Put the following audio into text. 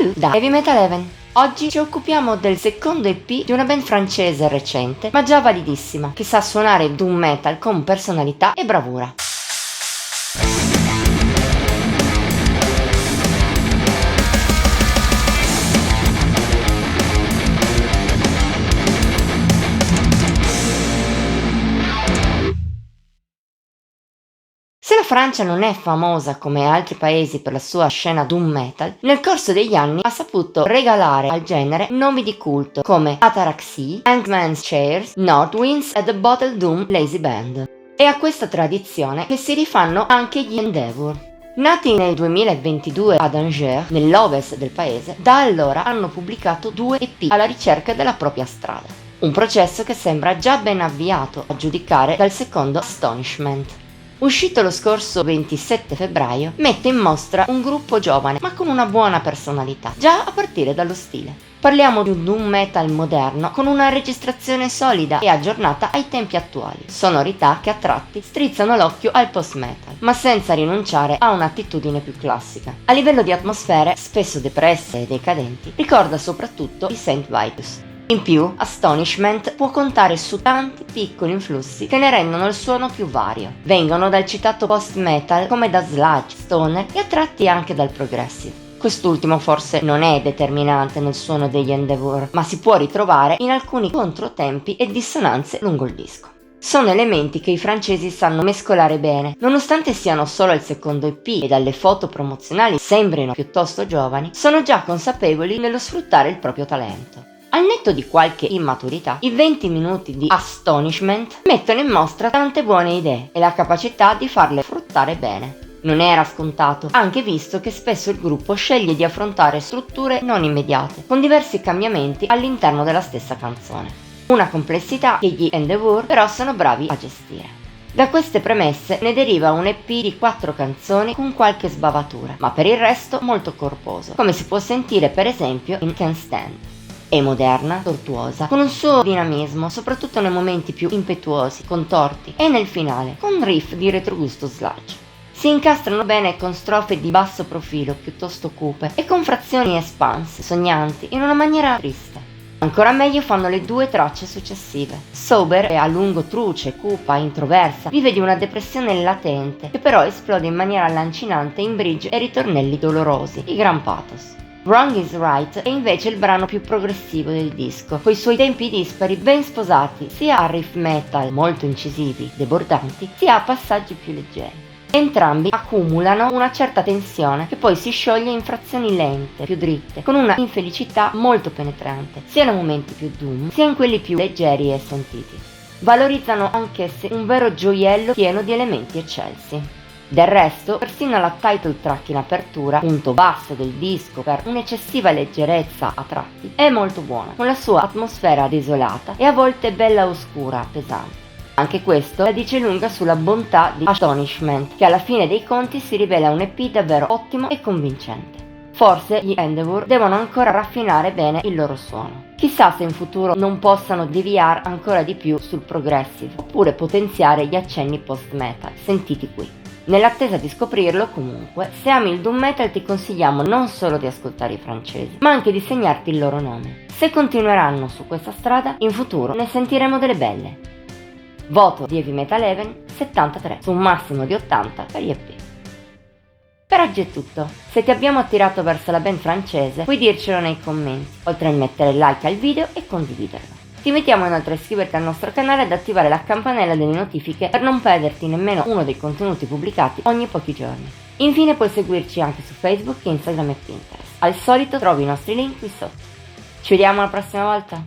Salut da Heavy Metal Heaven. Oggi ci occupiamo del secondo EP di una band francese recente, ma già validissima, che sa suonare doom metal con personalità e bravura. Se la Francia non è famosa come altri paesi per la sua scena doom metal, nel corso degli anni ha saputo regalare al genere nomi di culto come Ataraxie, Hangman's Chairs, Northwinds e The Bottle Doom Lazy Band. È a questa tradizione che si rifanno anche gli Endeavour. Nati nel 2022 ad Angers, nell'ovest del paese, da allora hanno pubblicato 2 EP alla ricerca della propria strada. Un processo che sembra già ben avviato, a giudicare dal secondo Astonishment. Uscito lo scorso 27 febbraio, mette in mostra un gruppo giovane ma con una buona personalità, già a partire dallo stile. Parliamo di un doom metal moderno con una registrazione solida e aggiornata ai tempi attuali, sonorità che a tratti strizzano l'occhio al post metal, ma senza rinunciare a un'attitudine più classica. A livello di atmosfere, spesso depresse e decadenti, ricorda soprattutto i Saint Vitus. In più, Astonishment può contare su tanti piccoli influssi che ne rendono il suono più vario. Vengono dal citato post-metal come da sludge, stoner e a tratti anche dal progressive. Quest'ultimo forse non è determinante nel suono degli Endeavour, ma si può ritrovare in alcuni controtempi e dissonanze lungo il disco. Sono elementi che i francesi sanno mescolare bene, nonostante siano solo il secondo EP e dalle foto promozionali sembrino piuttosto giovani, sono già consapevoli nello sfruttare il proprio talento. Al netto di qualche immaturità, i 20 minuti di Astonishment mettono in mostra tante buone idee e la capacità di farle fruttare bene. Non era scontato, anche visto che spesso il gruppo sceglie di affrontare strutture non immediate, con diversi cambiamenti all'interno della stessa canzone. Una complessità che gli Endeavour però sono bravi a gestire. Da queste premesse ne deriva un EP di 4 canzoni con qualche sbavatura, ma per il resto molto corposo, come si può sentire per esempio in Can't Stand. È moderna, tortuosa, con un suo dinamismo, soprattutto nei momenti più impetuosi, contorti, e nel finale, con riff di retrogusto sludge. Si incastrano bene con strofe di basso profilo, piuttosto cupe, e con frazioni espanse, sognanti, in una maniera triste. Ancora meglio fanno le 2 tracce successive. Sober è a lungo truce, cupa, introversa, vive di una depressione latente, che però esplode in maniera lancinante in bridge e ritornelli dolorosi, i gran pathos. Wrong is Right è invece il brano più progressivo del disco, coi suoi tempi dispari ben sposati sia a riff metal molto incisivi, debordanti, sia a passaggi più leggeri. Entrambi accumulano una certa tensione che poi si scioglie in frazioni lente, più dritte, con una infelicità molto penetrante, sia nei momenti più doom, sia in quelli più leggeri e sentiti. Valorizzano anch'essi un vero gioiello pieno di elementi eccelsi. Del resto, persino la title track in apertura, punto basso del disco per un'eccessiva leggerezza a tratti, è molto buona, con la sua atmosfera desolata e a volte bella oscura, pesante. Anche questo la dice lunga sulla bontà di Astonishment, che alla fine dei conti si rivela un EP davvero ottimo e convincente. Forse gli Endeavour devono ancora raffinare bene il loro suono. Chissà se in futuro non possano deviare ancora di più sul progressive, oppure potenziare gli accenni post-metal, sentiti qui. Nell'attesa di scoprirlo, comunque, se ami il doom metal ti consigliamo non solo di ascoltare i francesi, ma anche di segnarti il loro nome. Se continueranno su questa strada, in futuro ne sentiremo delle belle. Voto di Heavy Metal Heaven 73, su un massimo di 80 per gli EP. Per oggi è tutto. Se ti abbiamo attirato verso la band francese, puoi dircelo nei commenti, oltre a mettere like al video e condividerlo. Ti invitiamo inoltre a iscriverti al nostro canale ed attivare la campanella delle notifiche per non perderti nemmeno uno dei contenuti pubblicati ogni pochi giorni. Infine puoi seguirci anche su Facebook, Instagram e Pinterest. Al solito trovi i nostri link qui sotto. Ci vediamo la prossima volta!